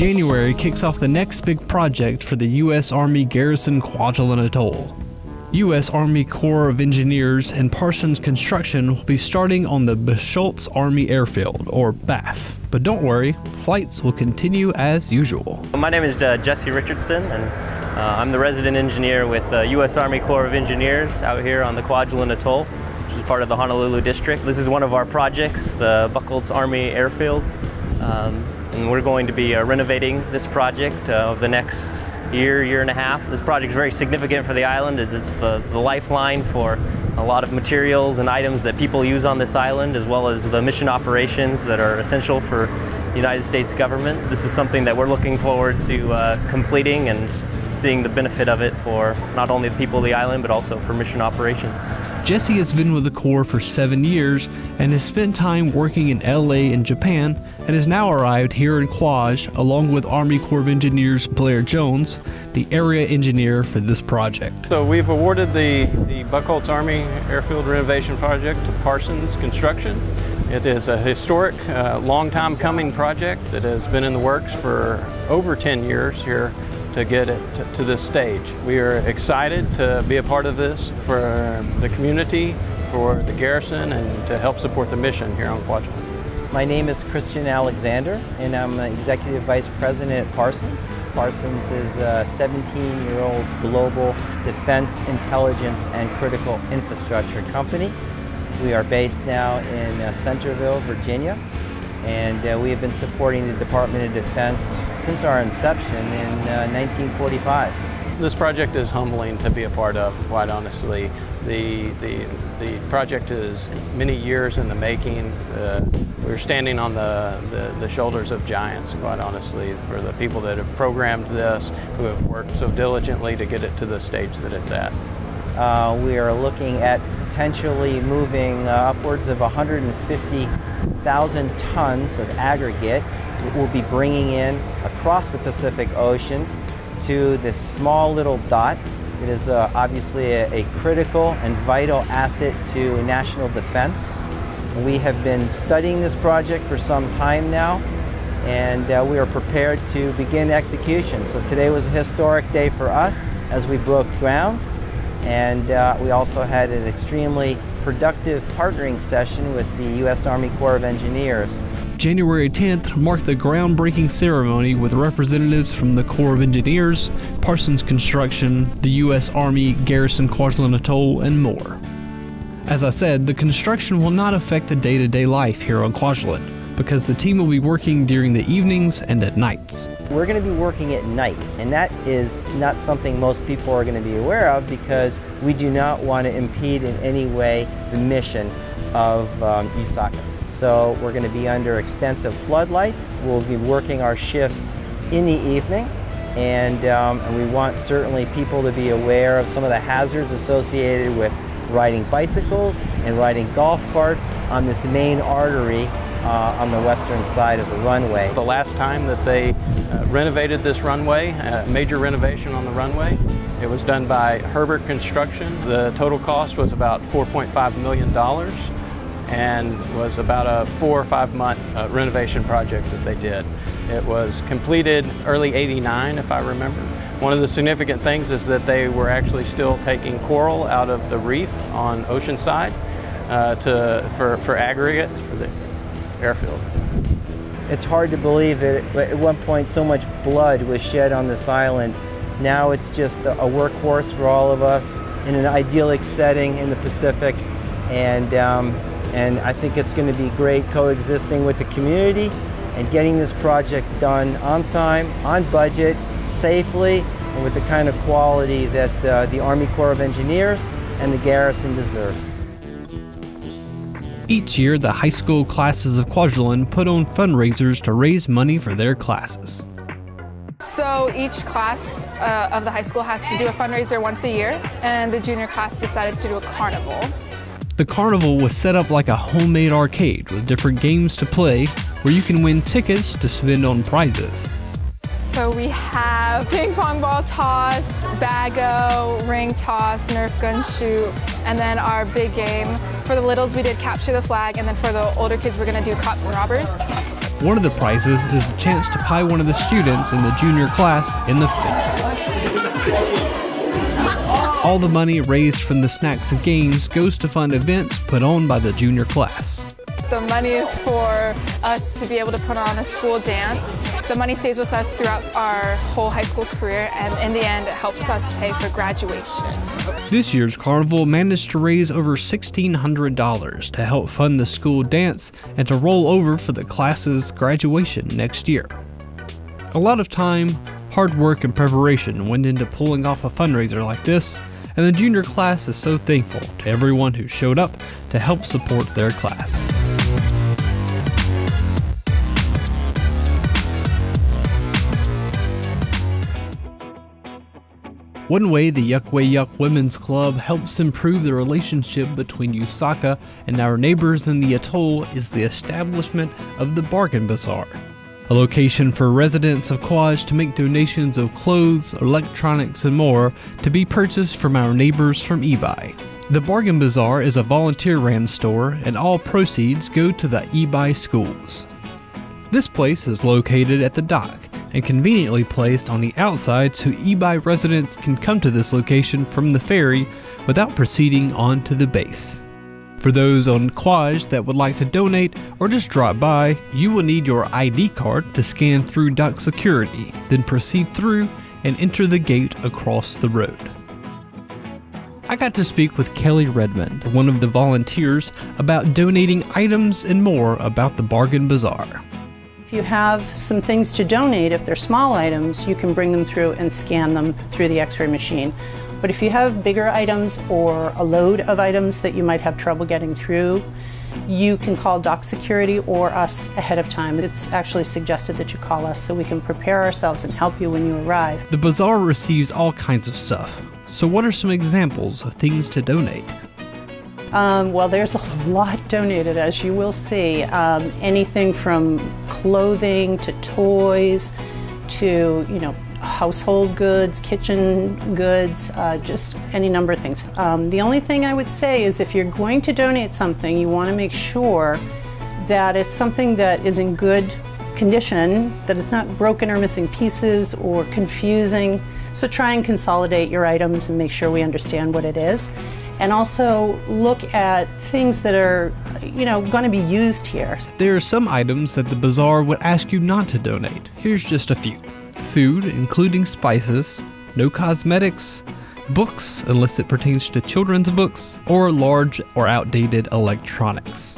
January kicks off the next big project for the U.S. Army Garrison Kwajalein Atoll. U.S. Army Corps of Engineers and Parsons Construction will be starting on the Bucholz Army Airfield, or BAF. But don't worry, flights will continue as usual. My name is Jesse Richardson, and I'm the resident engineer with the U.S. Army Corps of Engineers out here on the Kwajalein Atoll, which is part of the Honolulu district. This is one of our projects, the Bucholz Army Airfield, and we're going to be renovating this project over the next year and a half. This project is very significant for the island as it's the lifeline for a lot of materials and items that people use on this island, as well as the mission operations that are essential for the United States government. This is something that we're looking forward to completing and seeing the benefit of it for not only the people of the island, but also for mission operations. Jesse has been with the Corps for 7 years and has spent time working in LA and Japan, and has now arrived here in Kwaj along with Army Corps of Engineers Blair Jones, the area engineer for this project. So we've awarded the Bucholz Army Airfield renovation project to Parsons Construction. It is a historic, long time coming project that has been in the works for over 10 years here to get it to this stage. We are excited to be a part of this for the community, for the garrison, and to help support the mission here on Kwajalein. My name is Christian Alexander, and I'm an Executive Vice President at Parsons. Parsons is a 17-year-old global defense, intelligence, and critical infrastructure company. We are based now in Centerville, Virginia, and we have been supporting the Department of Defense since our inception in 1945. This project is humbling to be a part of, quite honestly. The project is many years in the making. We're standing on the shoulders of giants, quite honestly, for the people that have programmed this, who have worked so diligently to get it to the stage that it's at. We are looking at potentially moving upwards of 150,000 tons of aggregate that we'll be bringing in across the Pacific Ocean to this small little dot. It is obviously a critical and vital asset to national defense. We have been studying this project for some time now, and we are prepared to begin execution. So today was a historic day for us as we broke ground, and we also had an extremely productive partnering session with the U.S. Army Corps of Engineers. January 10th marked the groundbreaking ceremony with representatives from the Corps of Engineers, Parsons Construction, the U.S. Army Garrison Kwajalein Atoll, and more. As I said, the construction will not affect the day-to-day life here on Kwajalein, because the team will be working during the evenings and at nights. We're going to be working at night, and that is not something most people are going to be aware of, because we do not want to impede in any way the mission of USACA. So we're going to be under extensive floodlights. We'll be working our shifts in the evening, and we want certainly people to be aware of some of the hazards associated with riding bicycles and riding golf carts on this main artery on the western side of the runway. The last time that they renovated this runway, major renovation on the runway, it was done by Herbert Construction. The total cost was about $4.5 million and was about a 4 or 5 month renovation project that they did. It was completed early '89, if I remember. One of the significant things is that they were actually still taking coral out of the reef on Oceanside for aggregate for the airfield. It's hard to believe that at one point so much blood was shed on this island. Now it's just a workhorse for all of us in an idyllic setting in the Pacific, and I think it's going to be great coexisting with the community and getting this project done on time, on budget, safely, and with the kind of quality that the Army Corps of Engineers and the garrison deserve. Each year, the high school classes of Kwajalein put on fundraisers to raise money for their classes. So each class of the high school has to do a fundraiser once a year, and the junior class decided to do a carnival. The carnival was set up like a homemade arcade with different games to play, where you can win tickets to spend on prizes. So we have ping pong ball toss, bago, ring toss, Nerf gun shoot, and then our big game. For the littles we did capture the flag, and then for the older kids we're going to do cops and robbers. One of the prizes is the chance to pie one of the students in the junior class in the face. All the money raised from the snacks and games goes to fund events put on by the junior class. The money is for us to be able to put on a school dance. The money stays with us throughout our whole high school career, and in the end, it helps us pay for graduation. This year's carnival managed to raise over $1,600 to help fund the school dance and to roll over for the class's graduation next year. A lot of time, hard work, and preparation went into pulling off a fundraiser like this, and the junior class is so thankful to everyone who showed up to help support their class. One way the Yokwe Women's Club helps improve the relationship between Usaka and our neighbors in the atoll is the establishment of the Bargain Bazaar, a location for residents of Kwaj to make donations of clothes, electronics, and more to be purchased from our neighbors from Ebeye. The Bargain Bazaar is a volunteer-ran store, and all proceeds go to the Ebeye Schools. This place is located at the dock and conveniently placed on the outside so Ebeye residents can come to this location from the ferry without proceeding on to the base. For those on Kwaj that would like to donate or just drop by, you will need your ID card to scan through dock security, then proceed through and enter the gate across the road. I got to speak with Kelly Redmond, one of the volunteers, about donating items and more about the Bargain Bazaar. If you have some things to donate, if they're small items, you can bring them through and scan them through the X-ray machine. But if you have bigger items or a load of items that you might have trouble getting through, you can call dock security or us ahead of time. It's actually suggested that you call us so we can prepare ourselves and help you when you arrive. The bazaar receives all kinds of stuff. So what are some examples of things to donate? Well, there's a lot donated, as you will see. Anything from clothing to toys to, household goods, kitchen goods, just any number of things. The only thing I would say is if you're going to donate something, you want to make sure that it's something that is in good condition, that it's not broken or missing pieces or confusing. So try and consolidate your items and make sure we understand what it is. And also look at things that are, going to be used here. There are some items that the bazaar would ask you not to donate. Here's just a few. Food, including spices, no cosmetics, books, unless it pertains to children's books, or large or outdated electronics.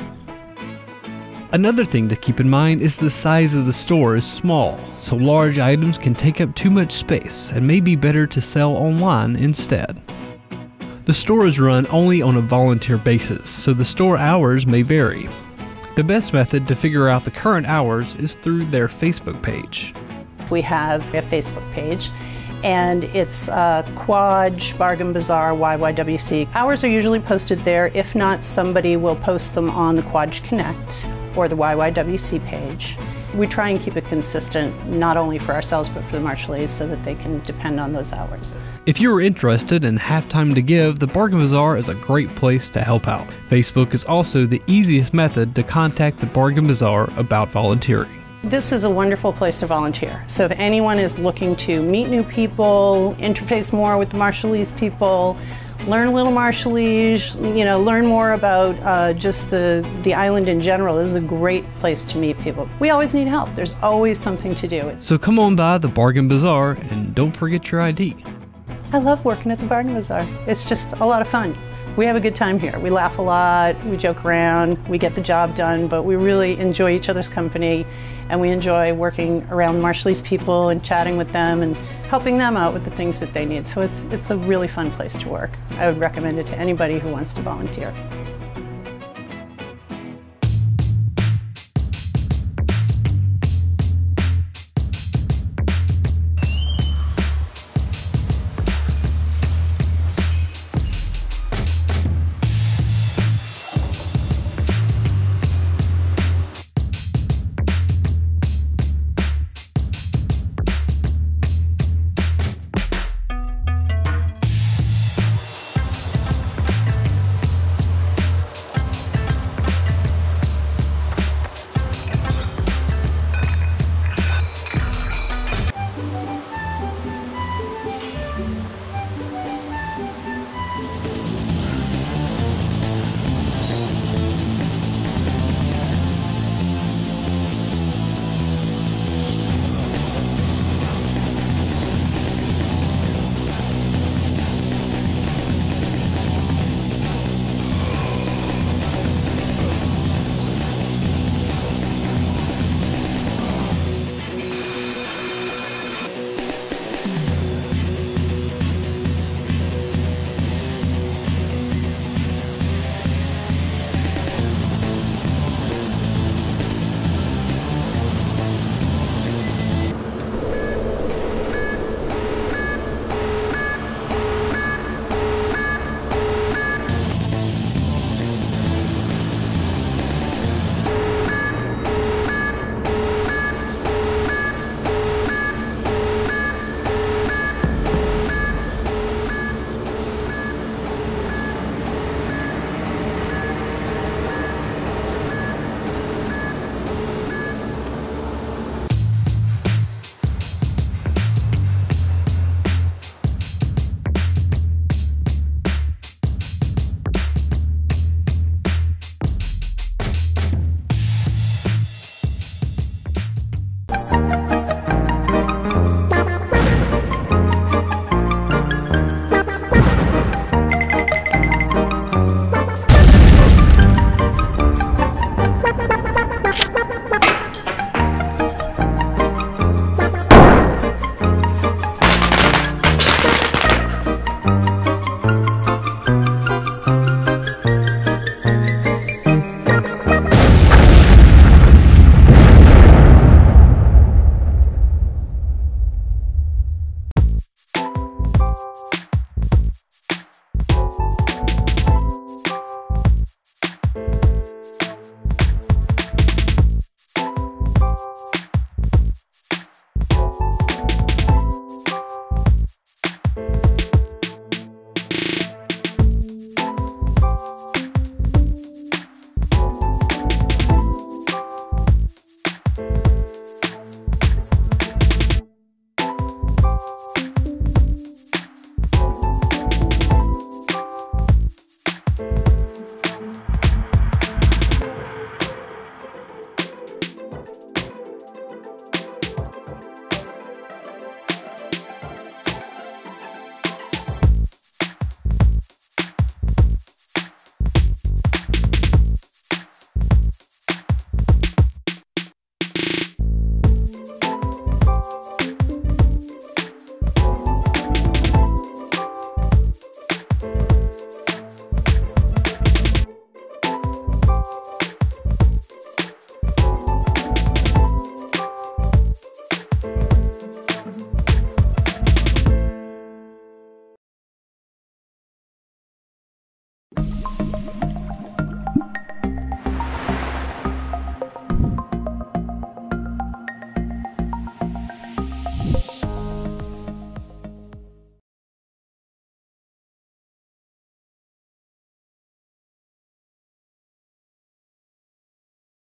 Another thing to keep in mind is the size of the store is small, so large items can take up too much space and may be better to sell online instead. The store is run only on a volunteer basis, so the store hours may vary. The best method to figure out the current hours is through their Facebook page. We have a Facebook page, and it's Kwaj Bargain Bazaar YYWC. Hours are usually posted there. If not, somebody will post them on the Kwaj Connect or the YYWC page. We try and keep it consistent, not only for ourselves, but for the Marshallese, so that they can depend on those hours. If you are interested and have time to give, the Bargain Bazaar is a great place to help out. Facebook is also the easiest method to contact the Bargain Bazaar about volunteering. This is a wonderful place to volunteer. So if anyone is looking to meet new people, interface more with the Marshallese people, learn a little Marshallese, learn more about just the island in general, this is a great place to meet people. We always need help. There's always something to do. So come on by the Bargain Bazaar and don't forget your ID. I love working at the Bargain Bazaar. It's just a lot of fun. We have a good time here. We laugh a lot, we joke around, we get the job done, but we really enjoy each other's company, and we enjoy working around Marshallese people and chatting with them and helping them out with the things that they need. So it's a really fun place to work. I would recommend it to anybody who wants to volunteer.